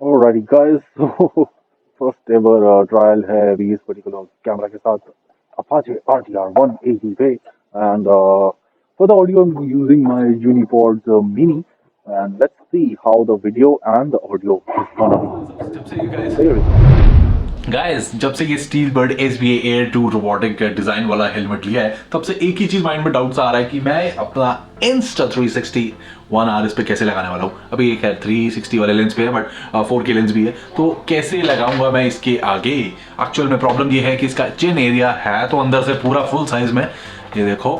Alrighty guys, so first ever trial है अभी इस particular कैमरा के साथ Apache RTR 180 पे and for the audio I'm using my Unipods Mini and let's see how the video and the audio is gonna be. Here it is. Guys जब से ये SteelBird SBA Air 2 robotic design वाला helmet लिया है तब से एक ही चीज माइंड में डाउट्स आ रहा है कि मैं अपना इंस्टा 360 1R इस पे कैसे लगाने वाला हूँ। अभी एक है 360 वाले लेंस पे है बट 4K लेंस भी है, तो कैसे लगाऊंगा मैं इसके आगे। एक्चुअल में प्रॉब्लम ये है कि इसका चिन एरिया है तो अंदर से पूरा फुल साइज में, ये देखो,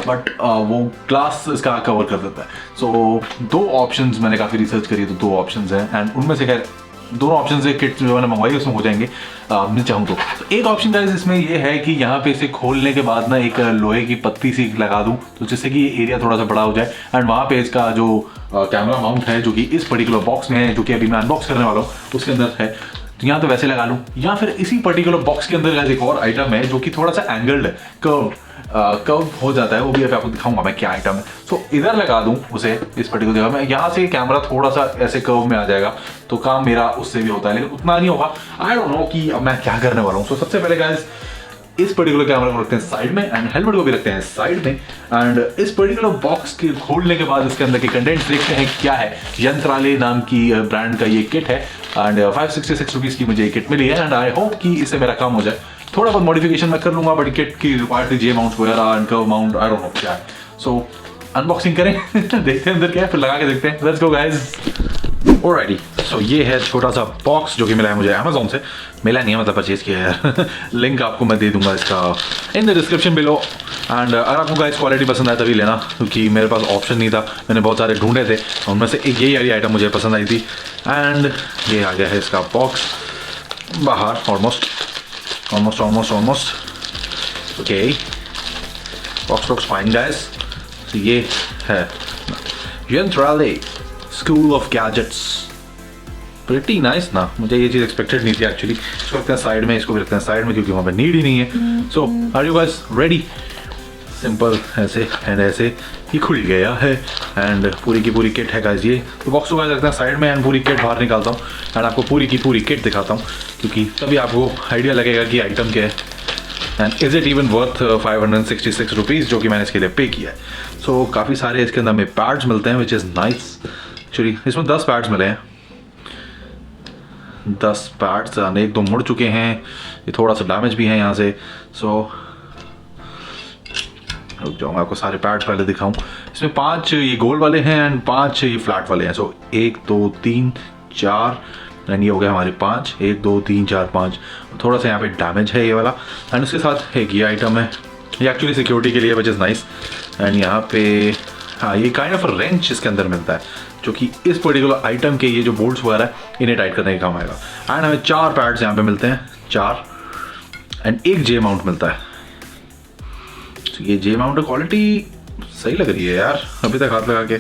बट वो ग्लास इसका कवर कर देता है। सो दो ऑप्शंस मैंने काफ़ी रिसर्च करी तो दो ऑप्शंस हैं एंड उनमें से खैर दोनों ऑप्शन से किट जो मैंने मंगवाई उसमें हो जाएंगे मैं चाहूँ तो। एक ऑप्शन गाइस इसमें ये है कि यहाँ पे इसे खोलने के बाद ना एक लोहे की पत्ती सी लगा दूँ तो जिससे कि ये एरिया थोड़ा सा बड़ा हो जाए एंड वहाँ पे इसका जो कैमरा माउंट है जो कि इस पर्टिकुलर बॉक्स में है, जो कि अभी मैं अनबॉक्स करने वाला हूँ, उसके अंदर है, तो यहाँ तो वैसे लगा लूँ या फिर इसी पर्टिकुलर बॉक्स के अंदर एक और आइटम है जो कि थोड़ा सा एंगल्ड है, कर्व हो जाता है, वो भी अभी आपको दिखाऊंगा मैं क्या आइटम है। सो इधर लगा दूं उसे इस पर्टिकुलर जगह में, यहाँ से कैमरा थोड़ा सा ऐसे कर्व में आ जाएगा तो काम मेरा उससे भी होता है, लेकिन उतना नहीं होगा। आई डोंट नो कि अब मैं क्या करने वाला हूँ। सो सबसे पहले गाइस इस पर्टिकुलर कैमरा को रखते हैं साइड में एंड हेलमेट को भी रखते हैं साइड में एंड इस पर्टिकुलर बॉक्स के खोलने के बाद इसके अंदर के कंटेंट्स देखते हैं क्या है। यंत्रालय नाम की ब्रांड का ये किट है एंड 566 रुपीज़ की मुझे ये किट मिली है एंड आई होप कि इससे मेरा काम हो जाए। थोड़ा बहुत मॉडिफिकेशन मैं कर लूँगा बट किट की रिक्वायर्ड जे माउंट वगैरह and curve mount I don't know क्या है। सो अनबॉक्सिंग करें देखते हैं अंदर क्या है, फिर लगा के देखते हैं। Let's go guys. Alrighty, so ये है छोटा सा बॉक्स जो कि मिला है मुझे अमेजोन से, मिला नहीं है मतलब परचेज किया है लिंक आपको मैं दे दूंगा इसका in the description below and अगर आपको गाइस क्वालिटी पसंद आए तभी लेना, क्योंकि मेरे पास ऑप्शन नहीं था, मैंने बहुत सारे ढूंढे थे, उनमें से एक यही वाली आइटम मुझे पसंद आई थी एंड ये आ गया है इसका बॉक्स बाहर। Almost okay, box looks fine guys. तो ये है Yantralaya school of gadgets, pretty nice ना, मुझे ये चीज़ एक्सपेक्टेड नहीं थी एक्चुअली। इसको रखते हैं साइड में, इसको भी रखते हैं साइड में क्योंकि वहाँ पे नीड ही नहीं है। So are you guys ready? Simple ऐसे एंड ऐसे ही खुल गया है एंड पूरी की पूरी किट है गाइस ये। तो बॉक्स को गाइस रखते हैं साइड में एंड पूरी किट बाहर निकालता हूँ एंड आपको पूरी की पूरी किट दिखाता हूँ, क्योंकि तभी आपको आइडिया लगेगा कि आइटम क्या है and is it even worth 566 rupees जो कि मैंने इसके लिए पे किया है। सो काफ़ी सारे इसके अंदर में पैड्स मिलते हैं विच इज़ नाइस। एक्चुअली इसमें 10 पैड्स मिले हैं, 10 पैड्स, एक दो मुड़ चुके हैं, ये थोड़ा सा डैमेज भी है यहाँ से। सो रुक जाओ मैं आपको सारे पैड्स पहले दिखाऊं। इसमें 5 ये गोल वाले हैं एंड 5 ये फ्लैट वाले हैं। सो 1 2 3 4 एंड ये हो गया हमारे 5, 1 2 3 4 5। थोड़ा सा यहाँ पे डैमेज है ये वाला एंड उसके साथ एक ये आइटम है, ये एक्चुअली सिक्योरिटी के लिए विच इज़ नाइस एंड यहाँ पे हाँ ये काइंड ऑफ रेंच इसके अंदर मिलता है जो कि इस पर्टिकुलर आइटम के ये जो बोल्ट्स वगैरह है इन्हें टाइट करने का काम आएगा एंड हमें 4 पैड्स यहाँ पे मिलते हैं, 4 एंड एक जे माउंट मिलता है। तो ये जे माउंट क्वालिटी सही लग रही है यार अभी तक हाथ लगा के,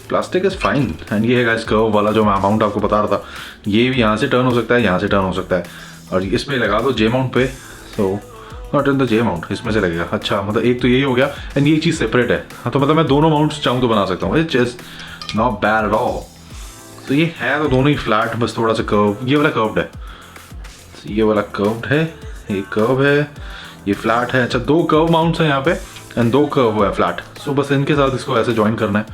प्लास्टिक इज़ फाइन एंड ये है गाइस कर्व वाला जो मैं माउंट आपको बता रहा था, ये भी यहाँ से टर्न हो सकता है, यहाँ से टर्न हो सकता है और इस पर लगा दो जे माउंट पे। So not in the J mount, इसमें से लगेगा। अच्छा मतलब एक तो यही हो गया एंड ये चीज़ सेपरेट है। हाँ तो मतलब मैं दोनों माउंट्स चाहूँ तो बना सकता हूँ, it's just not bad at all. तो ये है तो दोनों ही फ्लैट, बस थोड़ा सा कर्व, ये वाला कर्व्ड है, ये वाला कर्व्ड है, ये कर्व है, ये फ्लैट है। अच्छा 2 कर्व माउंट्स हैं यहाँ पे एंड 2 कर्व है फ्लैट। सो बस इनके साथ इसको ऐसे ज्वाइन करना है,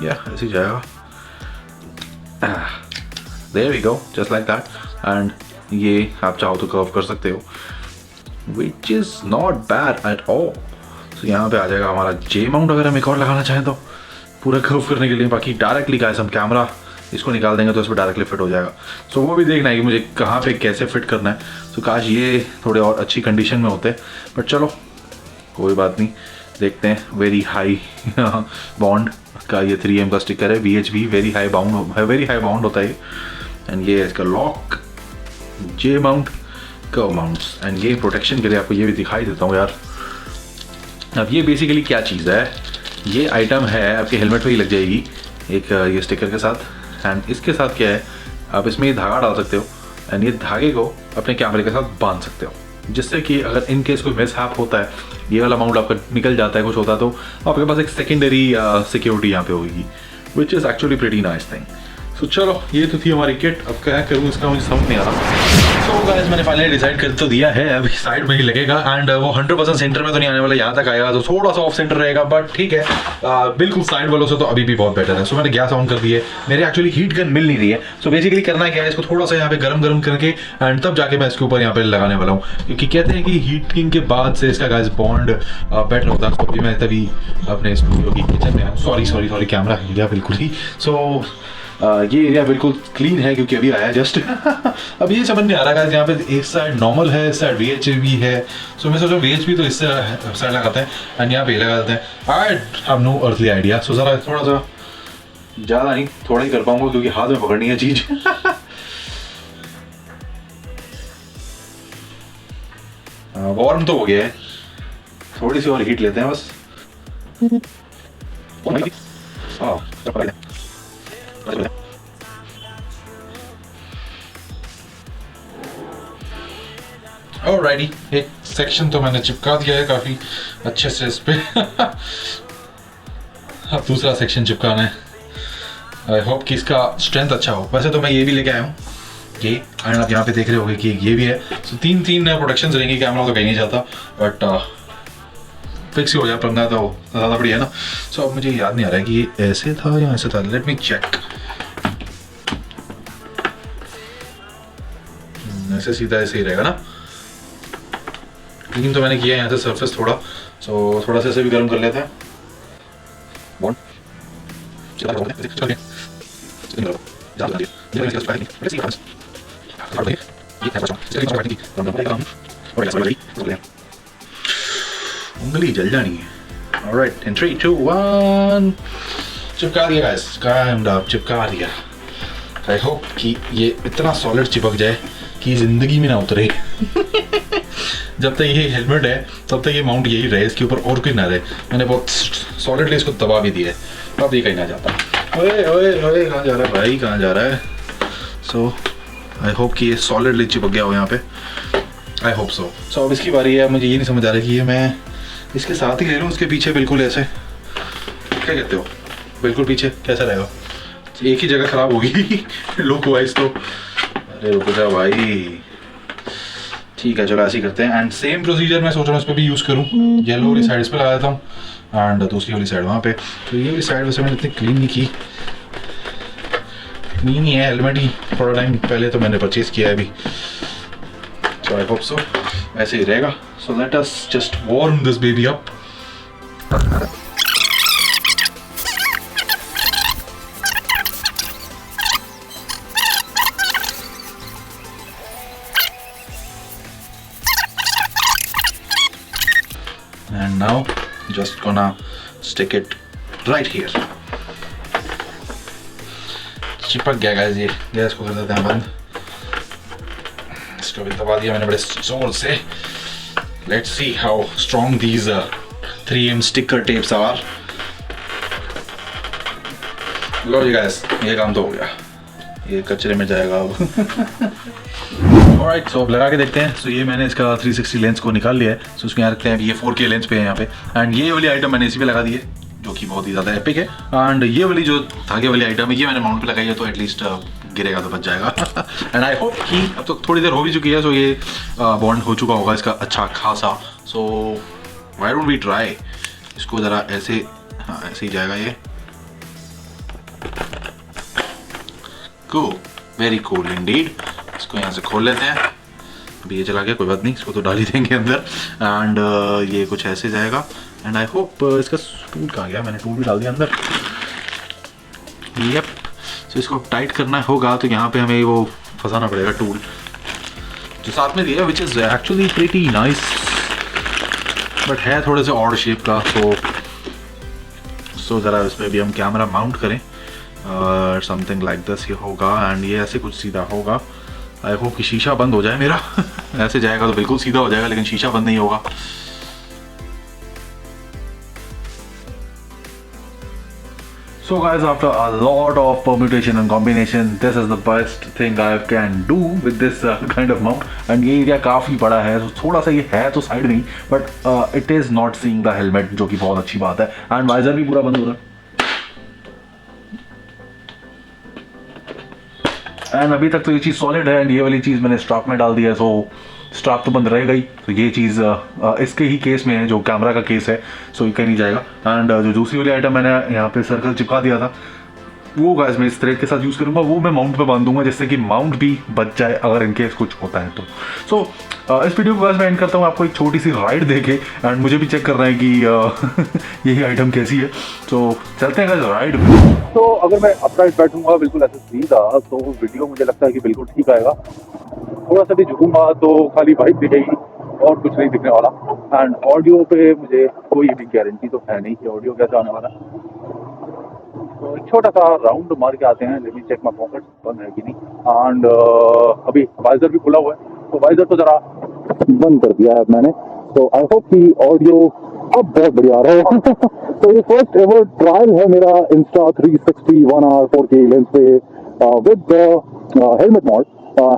या ऐसे ही जाएगा, there we go, just like that and ये आप चाहो तो कर्व कर सकते हो which is not bad at all. तो यहाँ पे आ जाएगा हमारा जे माउंट अगर हम एक और लगाना चाहें तो पूरा कर्व करने के लिए। बाकी डायरेक्टली गाइस हम कैमरा इसको निकाल देंगे तो इस पर डायरेक्टली फिट हो जाएगा। सो वो भी देखना है कि मुझे कहाँ पे कैसे फिट करना है। तो काश ये थोड़े और अच्छी कंडीशन में होते, बट चलो कोई बात नहीं, देखते हैं। वेरी हाई बाउंड का ये 3M का स्टिकर है, VHB वेरी हाई बाउंड होता है एंड ये इसका lock, J mount, curve mounts and ये प्रोटेक्शन के लिए आपको ये भी दिखाई देता हूँ यार। अब ये बेसिकली क्या चीज़ है, ये आइटम है आपके हेलमेट पे ही लग जाएगी एक ये स्टिकर के साथ एंड इसके साथ क्या है आप इसमें ये धागा डाल सकते हो एंड ये धागे को अपने कैमरे के साथ बांध सकते हो, जिससे कि अगर इन केस कोई मिसहैप होता है, ये वाला माउंट आपका निकल जाता है, कुछ होता है, तो आपके पास एक सेकेंडरी सिक्योरिटी यहाँ पे होगी which is actually pretty nice thing. तो चलो ये तो थी हमारी किट। अब क्या करूँ इसका मुझे समझ नहीं आ रहा। तो गाइस मैंने फाइनली डिसाइड कर तो दिया है, अभी साइड में ही लगेगा एंड वो 100% सेंटर में तो नहीं आने वाला, यहाँ तक आएगा तो थोड़ा सा ऑफ सेंटर रहेगा, बट ठीक है। बिल्कुल साइड वालों से तो अभी भी बहुत बेटर है। सो मैंने गैस ऑन कर दी है, मेरे एक्चुअली हीट गन मिल नहीं रही है। सो बेसिकली करना क्या है, इसको थोड़ा सा यहाँ पे गरम करके एंड तब जाके मैं इसके ऊपर यहाँ पे लगाने वाला हूँ, क्योंकि कहते हैं कि हीटिंग के बाद से इसका गाइस बॉन्ड बेटर होता है। तो मैं तभी अपने स्टूडियो की किचन में सॉरी कैमरा हिल गया बिल्कुल ही। सो ये एरिया बिल्कुल क्लीन है क्योंकि अभी आया जस्ट। अब ये समझ नहीं आ रहा है यहाँ पे एक साइड नॉर्मल है, इस साइड VH भी है। सो मैं सोच रहा हूँ VH भी तो इससे साइड लगाते हैं एंड यहाँ पे लगा देते हैं। I have no earthly idea. So ज़रा थोड़ा सा ज़्यादा नहीं, थोड़ा ही कर पाऊंगा क्योंकि हाथ में पकड़नी है चीज़। वार्म तो हो गया है, थोड़ी सी और हीट लेते हैं बस। ऑलराइटी, एक सेक्शन तो मैंने चिपका दिया है काफी अच्छे से इस पे। अब दूसरा सेक्शन चिपकाना है। आई होप कि इसका स्ट्रेंथ अच्छा हो। वैसे तो मैं ये भी लेके आया हूँ ये, एंड आप यहाँ पे देख रहे होगे कि ये भी है। सो तीन प्रोटेक्शन रहेंगे, कैमरा तो कहीं नहीं जाता, बट फिक्स ही हो जाए पंगा तो ज़्यादा बढ़िया है ना। सो अब मुझे याद नहीं आ रहा है कि ये ऐसे था या ऐसे था। Let me check. ऐसे सीधा ऐसे ही रहेगा ना। क्लीन तो मैंने किया है यहाँ से सरफेस थोड़ा, सो थोड़ा सा ऐसे भी गर्म कर लेते हैं। उंगली जल जानी है। ऑलराइट, इन 3 2 1 चिपका दिया गाइस, काइंड ऑफ चिपका दिया। आई होप कि ये इतना सॉलिड चिपक जाए कि जिंदगी में ना उतरे। जब तक ये हेलमेट है तब तक ये माउंट यही रहे, इसके ऊपर और कोई ना रहे। मैंने बहुत सॉलिडली इसको दबा भी दिया है, अब ये कहीं ना जाता। ओए ओए ओए, कहाँ जा रहा है भाई, कहाँ जा रहा है। सो आई होप कि ये सॉलिडली चिपक गया हो यहाँ पे। I hope so. सो अब इसकी बारी है। मुझे ये नहीं समझ आ रहा कि ये मैं इसके साथ ही ले लूँ, उसके पीछे बिल्कुल ऐसे, क्या कहते हो, बिल्कुल पीछे कैसा रहेगा। एक ही जगह खराब होगी लुक वाइज तो। अरे रुको जा भाई, ठीक है चलो ऐसे ही करते हैं। एंड सेम प्रोसीजर मैं सोच रहा हूँ इस पर भी यूज़ करूँ। येलो वाली साइड इस पर लगा देता हूँ एंड दूसरी वाली साइड वहाँ पे। तो ये वाली साइड वैसे मैंने इतनी क्लीन नहीं की, क्लीन ही है। हेलमेट ही थोड़ा टाइम पहले तो मैंने परचेज किया है अभी। सो आई होप सो ऐसे ही रहेगा। So let us just warm this baby up. And now just gonna stick it right here. चिपक गया गाइस, ये गैस को कर देते हैं बंद। इसको भी दबा दिया मैंने बड़े जोर से। Let's see how strong these 3M sticker tapes are. लो जी गाइस, ये काम तो हो गया, ये कचरे में जाएगा अब। ऑलराइट, सो अब लगा के देखते हैं। सो ये मैंने इसका 360 लेंस को निकाल लिया है। सो उसमें यहाँ रखते हैं, ये 4K लेंस पे है यहाँ पे। एंड ये वाली आइटम मैंने इसी पे लगा दी है, जो कि बहुत ही ज़्यादा एपिक है। एंड ये वाली जो धागे वाली आइटम है ये मैंने माउंट पे लगाई है, तो एटलीस्ट गिरेगा तो बच जाएगा। एंड आई होप कि अब तो थोड़ी देर हो भी चुकी है, सो ये बॉन्ड हो चुका होगा इसका अच्छा खासा। So why don't we try इसको ज़रा ऐसे। हाँ ऐसे ही जाएगा ये। Cool, very cool indeed. इसको यहाँ से खोल लेते हैं। अभी ये चला गया, कोई बात नहीं, इसको तो डाल ही देंगे अंदर। एंड ये कुछ ऐसे जाएगा। एंड आई होप इसका टूल कहाँ गया, मैंने टूल भी डाल दिया अंदर। यप, सो इसको टाइट करना होगा तो यहाँ पे हमें वो फंसाना पड़ेगा टूल जो साथ में दिया, which is actually pretty nice, but है थोड़े से ऑड शेप का। सो ज़रा इस पर भी हम कैमरा माउंट करें और समथिंग लाइक दिस ये होगा। एंड ये ऐसे कुछ सीधा होगा। आई होप कि शीशा बंद हो जाए मेरा। ऐसे जाएगा तो बिल्कुल सीधा हो जाएगा, लेकिन शीशा बंद नहीं होगा। So guys, after a lot of permutation and combination, this is the best thing I can do with this kind of mount. And ये एरिया काफ़ी बड़ा है, तो थोड़ा सा ये है तो साइड में, but it is not seeing the helmet, जो कि बहुत अच्छी बात है। एंड वाइजर भी पूरा बंद हो रहा है। एंड अभी तक तो ये चीज़ सॉलिड है, एंड ये वाली चीज़ मैंने स्ट्रैप में डाल दिया है, सो स्ट्रैप तो बंद रह गई। तो ये चीज़ इसके ही केस में है, जो कैमरा का केस है, सो ये कहीं नहीं जाएगा। एंड जो दूसरी वाली आइटम मैंने यहाँ पे सर्कल चिपका दिया था, वो गाइस मैं इस थ्रेड के साथ यूज़ करूँगा, वो मैं माउंट पे बांध दूंगा, जिससे कि माउंट भी बच जाए अगर इनकेस कुछ होता है तो। सो इस वीडियो को गाइस मैं एंड करता हूँ आपको एक छोटी सी राइड देके, एंड मुझे भी चेक करना है कि यही आइटम कैसी है। तो चलते हैं गाइस राइड में। तो अगर मैं अपराइट बैठूंगा बिल्कुल ऐसे सीधा, तो वीडियो मुझे लगता है कि बिल्कुल ठीक आएगा। थोड़ा सा भी झुकूंगा तो खाली बाइक दिखेगी और कुछ नहीं दिखने वाला। एंड ऑडियो पे मुझे कोई भी गारंटी तो है नहीं कि ऑडियो कैसा आने वाला है। तो एक छोटा सा राउंड मार के आते हैं। Let me check my pocket बंद है कि नहीं। एंड अभी वाइजर भी खुला हुआ है, तो वाइजर तो जरा बंद कर दिया है मैंने। तो आई होप कि ऑडियो अब बहुत बढ़िया आ रहा है। तो ये फर्स्ट एवर ट्रायल है मेरा इंस्टा 360 1 आवर 4K लेंस पे विद हेलमेट मॉड।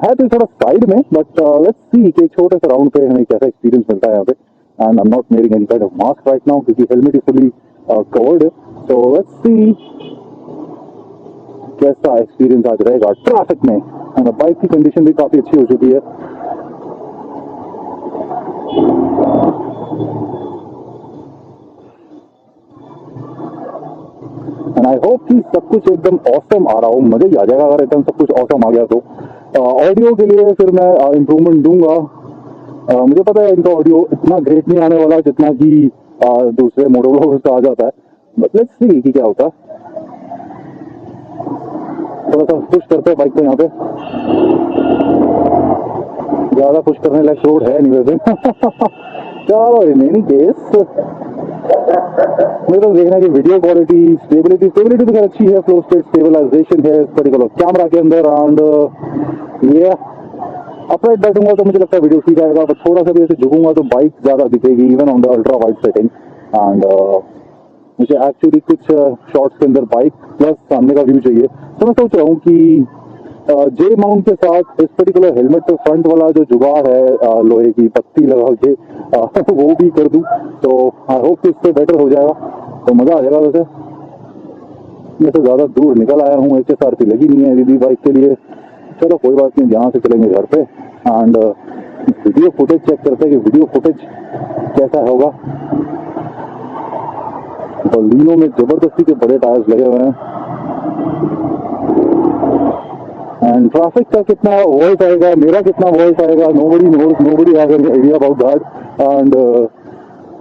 है तो थोड़ा साइड में, बट लेट्स सी कि एक छोटे से राउंड पे हमें कैसा एक्सपीरियंस मिलता है यहाँ पे। And I am not wearing any kind of mask right now, क्योंकि हेलमेट इज फुली कवर्ड है। तो लेट्स सी कैसा एक्सपीरियंस आज रहेगा ट्रैफिक में। एंड बाइक की कंडीशन भी काफी अच्छी हो चुकी है। एंड आई होप कि सब कुछ एकदम ऑसम आ रहा हो। मजा ही आ जाएगा अगर एकदम सब कुछ ऑसम आ गया तो। ऑडियो के लिए फिर मैं इम्प्रूवमेंट दूंगा। मुझे पता है इनका ऑडियो इतना ग्रेट नहीं आने वाला जितना कि दूसरे मॉडलों का आ जाता है, बट लेट्स सी कि क्या होता है। थोड़ा सा पुश करते हैं बाइक को यहाँ पे। ज्यादा पुश करने लायक रोड है नहीं वैसे। चलो इन एनी केस मुझे तो देखना है कि वीडियो क्वालिटी, स्टेबिलिटी तो खैर अच्छी है। फ्लो स्टेट स्टेबलाइजेशन है इस पर्टिकुलर कैमरा के अंदर। एंड ये अपराइट बैठूंगा तो मुझे लगता है वीडियो ठीक आएगा, बट थोड़ा सा भी ऐसे झुकूंगा तो बाइक ज्यादा दिखेगी even on the ultra wide setting. And मुझे एक्चुअली कुछ शॉट्स के अंदर बाइक प्लस सामने का व्यू चाहिए। तो मैं सोच रहा हूँ कि जे माउंट के साथ इस पर्टिकुलर हेलमेट पे फ्रंट वाला जो जुगाड़ है लोहे की पत्ती लगा के वो भी कर दूं, तो आई होप कि इससे बेटर हो जाएगा, तो मजा आ जाएगा। वैसे मैं तो ज्यादा दूर निकल आया हूँ, HSRP लगी नहीं है दीदी बाइक के लिए। चलो कोई बात नहीं, यहाँ से चलेंगे घर पे। एंड वीडियो फुटेज चेक करते हैं कि वीडियो फुटेज कैसा होगा। और लीनों में जबरदस्ती के बड़े टायर्स लगे हुए हैं। एंड ट्रैफिक का कितना वॉइस आएगा, मेरा कितना वॉइस आएगा, nobody knows, nobody has any idea about that. And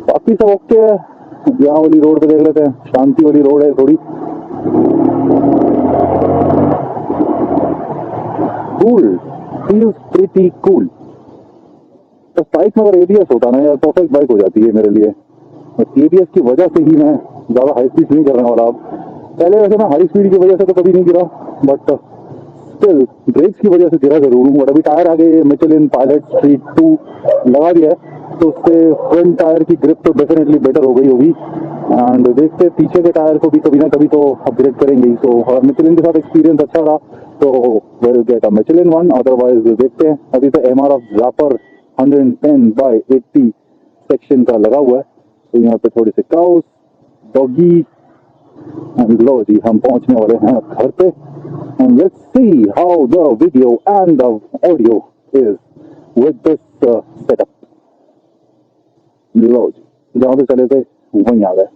बाकी सब ओके है। यहाँ वाली रोड पे देख लेते हैं, शांति वाली रोड है थोड़ी। Cool, feels pretty cool. तो बाइक में अगर ABS होता ना यार, परफेक्ट बाइक हो जाती है मेरे लिए। ABS की वजह से ही मैं ज्यादा हाई स्पीड नहीं करने वाला अब। पहले वैसे मैं हाई स्पीड की वजह से तो कभी नहीं गिरा, बट स्टिल ब्रेक्स की वजह से गिरा जरूर हूँ। और अभी टायर आगे मिचेलिन पायलट स्ट्रीट 2 लगा दिया है, तो उससे फ्रंट टायर की ग्रिप तो डेफिनेटली बेटर हो गई होगी। एंड देखते पीछे के टायर को भी कभी ना कभी तो अपग्रेड करेंगे ही। सो मिचेलिन के साथ एक्सपीरियंस अच्छा रहा तो will get a Michelin one, otherwise देखते हैं। अभी तो MRF रैपर 110/80 सेक्शन का लगा हुआ है। तो यहाँ पे थोड़ी सी काउस डॉगी। एंड लो जी, हम पहुंचने वाले हैं घर पे। And let's see how the video and the audio is with this setup. लो जी, जहाँ पे चले थे वहीं आ गए।